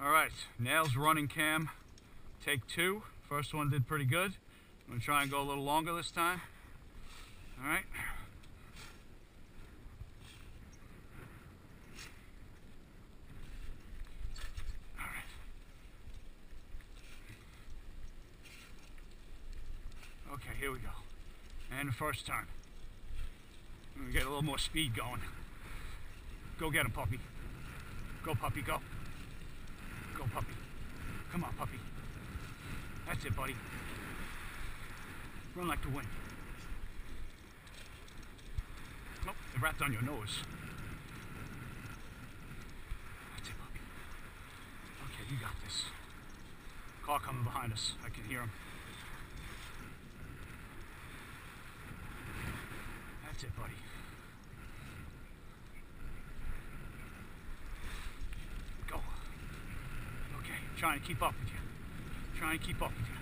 All right, nails running cam, take 2. First one did pretty good. I'm gonna try and go a little longer this time. All right. All right. Okay, here we go. And the first turn. I'm gonna get a little more speed going. Go get him, puppy. Go, puppy, go. Go, puppy. Come on, puppy. That's it, buddy. Run like the wind. Oh, they wrapped on your nose. That's it, puppy. Okay, you got this. Car coming behind us. I can hear him. That's it, buddy. Go. Okay, trying to keep up with you. Trying to keep up with you.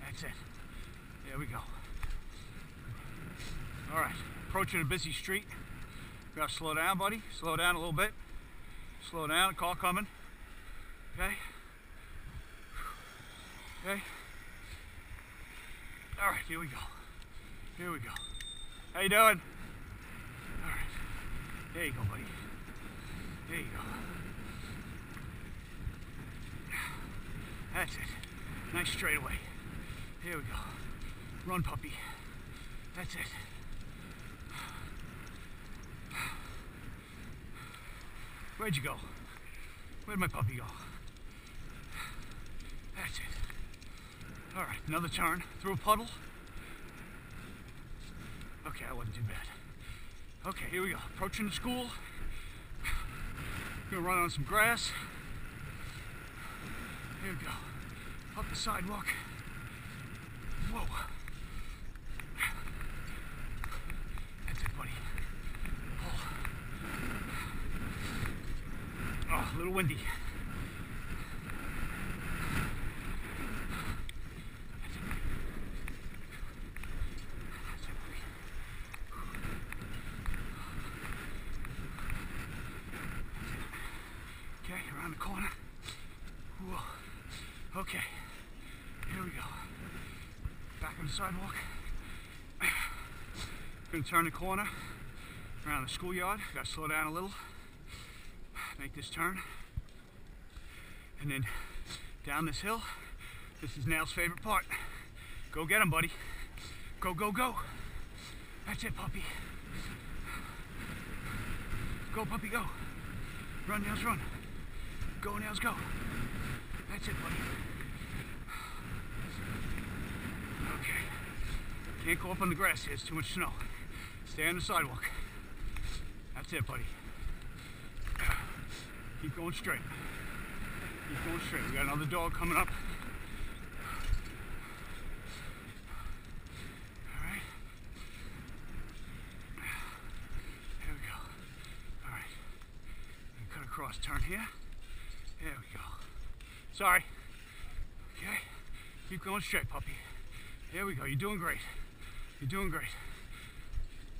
That's it. There we go. All right, approaching a busy street. Gotta slow down, buddy. Slow down a little bit. Slow down, car coming. Okay. Okay. All right, here we go. Here we go. How you doing? All right. There you go, buddy. There you go. That's it. Nice straightaway. Here we go. Run, puppy. That's it. Where'd you go? Where'd my puppy go? That's it. All right, another turn through a puddle. Okay, that wasn't too bad. Okay, here we go. Approaching the school. Gonna run on some grass. Here we go. Up the sidewalk. Whoa. That's it, buddy. Oh, a little windy. Okay, around the corner. Whoa. Okay, here we go. Back on the sidewalk. Gonna turn the corner around the schoolyard. Gotta slow down a little. Make this turn. And then down this hill. This is Nail's favorite part. Go get him, buddy. Go, go, go. That's it, puppy. Go, puppy, go. Run, Nails, run. Go, Nails, go. That's it, buddy. Okay. Can't go up on the grass here, it's too much snow. Stay on the sidewalk. That's it, buddy. Keep going straight. Keep going straight. We got another dog coming up. Alright. There we go. Alright. Cut across, turn here. There we go. Sorry. Okay. Keep going straight, puppy. There we go. You're doing great. You're doing great.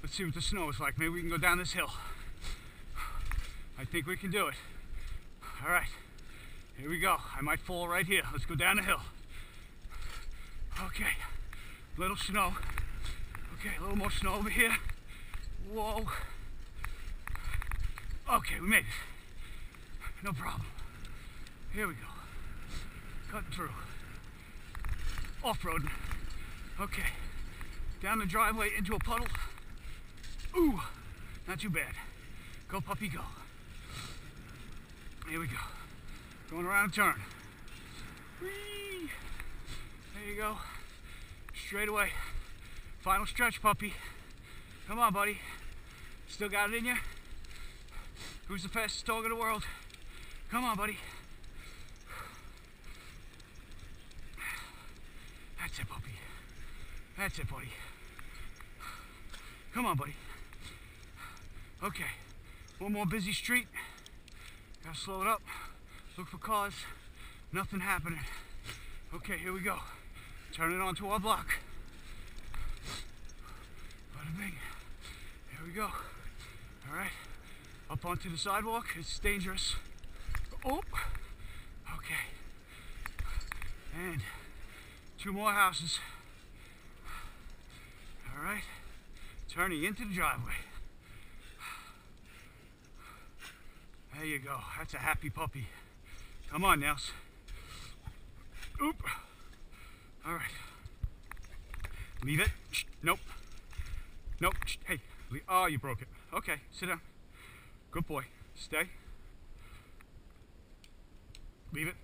Let's see what the snow is like. Maybe we can go down this hill. I think we can do it. All right. Here we go. I might fall right here. Let's go down the hill. Okay. Little snow. Okay, a little more snow over here. Whoa. Okay, we made it. No problem. Here we go. Cutting through. Off-roading. Okay. Down the driveway into a puddle. Ooh, not too bad. Go, puppy, go. Here we go. Going around a turn. Whee! There you go. Straight away. Final stretch, puppy. Come on, buddy. Still got it in you? Who's the fastest dog in the world? Come on, buddy. That's it, puppy. That's it, buddy. Come on, buddy. Okay. One more busy street. Gotta slow it up. Look for cars. Nothing happening. Okay, here we go. Turning onto our block. Bada bing. Here we go. All right. Up onto the sidewalk. It's dangerous. Oh, okay. And 2 more houses. All right. Turning into the driveway. There you go. That's a happy puppy. Come on, Nels. Oop. All right. Leave it. Shh. Nope. Nope. Shh. Hey. Oh, you broke it. Okay. Sit down. Good boy. Stay. Leave it.